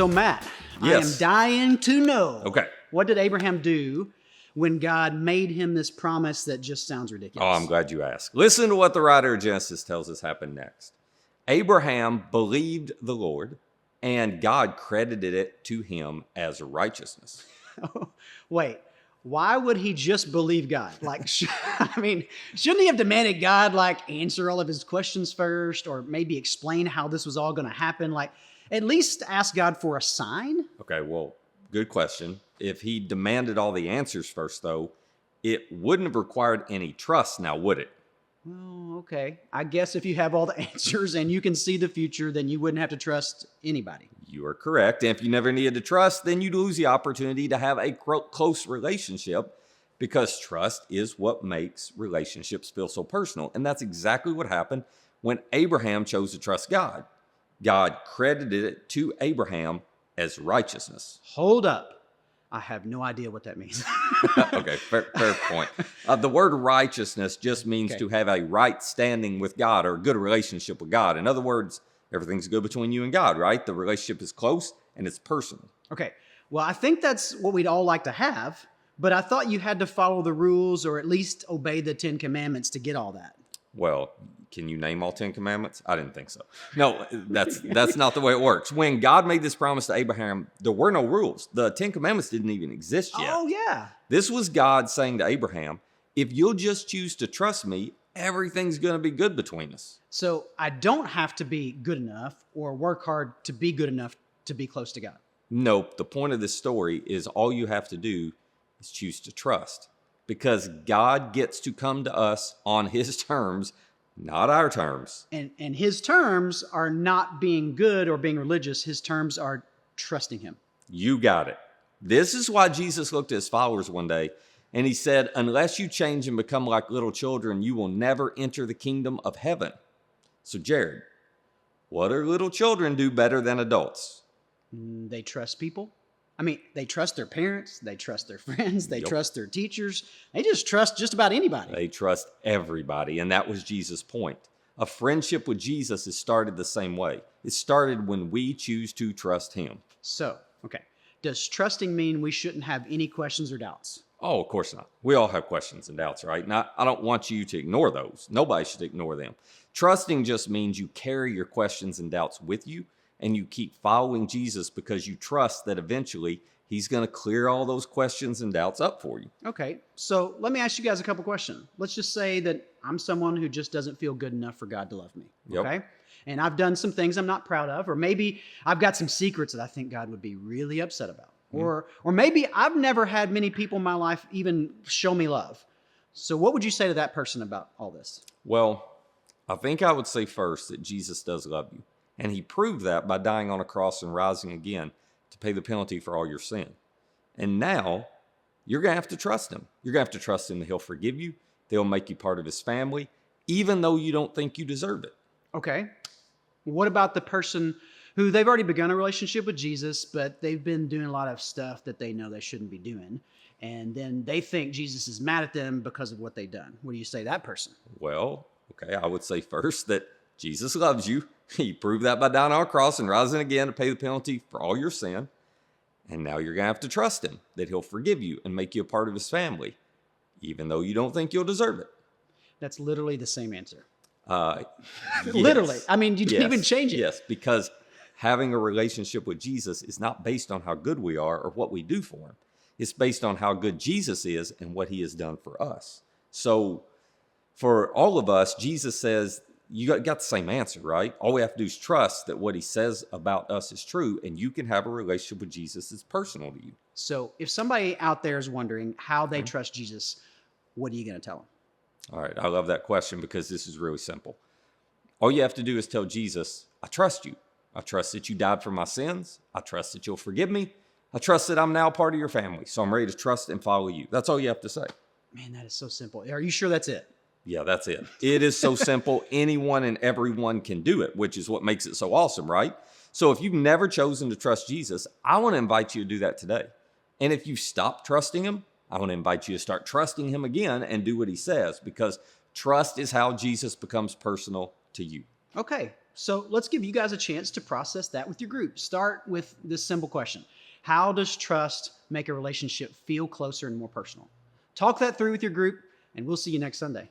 So, Matt, I am Yes. dying to know. Okay. What did Abraham do when God made him this promise that just sounds ridiculous? Oh, I'm glad you asked. Listen to what the writer of Genesis tells us happened next. Abraham believed the Lord, and God credited it to him as righteousness. Wait, why would he just believe God? Like, I mean, shouldn't he have demanded God, like, answer all of his questions first, or maybe explain how this was all going to happen? Like, at least ask God for a sign? Okay, well, good question. If he demanded all the answers first, though, it wouldn't have required any trust now, would it? Well, okay. I guess if you have all the answers and you can see the future, then you wouldn't have to trust anybody. You are correct. And if you never needed to trust, then you'd lose the opportunity to have a close relationship, because trust is what makes relationships feel so personal. And that's exactly what happened when Abraham chose to trust God. God credited it to Abraham as righteousness. Hold up. I have no idea what that means. Okay, fair point. The word righteousness just means Okay. to have a right standing with God or a good relationship with God. In other words, everything's good between you and God, right? The relationship is close and it's personal. Okay. Well, I think that's what we'd all like to have, but I thought you had to follow the rules or at least obey the 10 Commandments to get all that. Well, can you name all 10 commandments? I didn't think so. No, that's not the way it works. When God made this promise to Abraham, there were no rules. The 10 commandments didn't even exist yet. Oh, yeah. This was God saying to Abraham, if you'll just choose to trust me, everything's going to be good between us. So I don't have to be good enough or work hard to be good enough to be close to God. Nope. The point of this story is all you have to do is choose to trust, because God gets to come to us on his terms, not our terms. And his terms are not being good or being religious. His terms are trusting him. You got it. This is why Jesus looked at his followers one day and he said, unless you change and become like little children, you will never enter the kingdom of heaven. So, Jared, what do little children do better than adults? They trust people. I mean, they trust their parents. They trust their friends. They Yep. trust their teachers. They just trust just about anybody. They trust everybody. And that was Jesus' point. A friendship with Jesus is started the same way. It started when we choose to trust him. So, okay. Does trusting mean we shouldn't have any questions or doubts? Oh, of course not. We all have questions and doubts, right? And I don't want you to ignore those. Nobody should ignore them. Trusting just means you carry your questions and doubts with you, and you keep following Jesus because you trust that eventually he's going to clear all those questions and doubts up for you. Okay. So let me ask you guys a couple questions. Let's just say that I'm someone who just doesn't feel good enough for God to love me. Yep. Okay. And I've done some things I'm not proud of, or maybe I've got some secrets that I think God would be really upset about. Or maybe I've never had many people in my life even show me love. So what would you say to that person about all this? Well, I think I would say first that Jesus does love you. And he proved that by dying on a cross and rising again to pay the penalty for all your sin. And now you're going to have to trust him. You're going to have to trust him that he'll forgive you, that he'll make you part of his family, even though you don't think you deserve it. Okay. What about the person who they've already begun a relationship with Jesus, but they've been doing a lot of stuff that they know they shouldn't be doing, and then they think Jesus is mad at them because of what they've done? What do you say to that person? Well, okay, I would say first that Jesus loves you. He proved that by dying on a cross and rising again to pay the penalty for all your sin. And now you're going to have to trust him that he'll forgive you and make you a part of his family, even though you don't think you'll deserve it. That's literally the same answer. Yes. Literally. I mean, you didn't even change it. Yes, because having a relationship with Jesus is not based on how good we are or what we do for him. It's based on how good Jesus is and what he has done for us. So for all of us, Jesus says, you got the same answer, right? All we have to do is trust that what he says about us is true, and you can have a relationship with Jesus that's personal to you. So if somebody out there is wondering how they trust Jesus, what are you going to tell them? All right, I love that question because this is really simple. All you have to do is tell Jesus, I trust you. I trust that you died for my sins. I trust that you'll forgive me. I trust that I'm now part of your family, so I'm ready to trust and follow you. That's all you have to say. Man, that is so simple. Are you sure that's it? Yeah, that's it. It is so simple. Anyone and everyone can do it, which is what makes it so awesome, right? So if you've never chosen to trust Jesus, I want to invite you to do that today. And if you stop trusting him, I want to invite you to start trusting him again and do what he says, because trust is how Jesus becomes personal to you. Okay. So let's give you guys a chance to process that with your group. Start with this simple question. How does trust make a relationship feel closer and more personal? Talk that through with your group, and we'll see you next Sunday.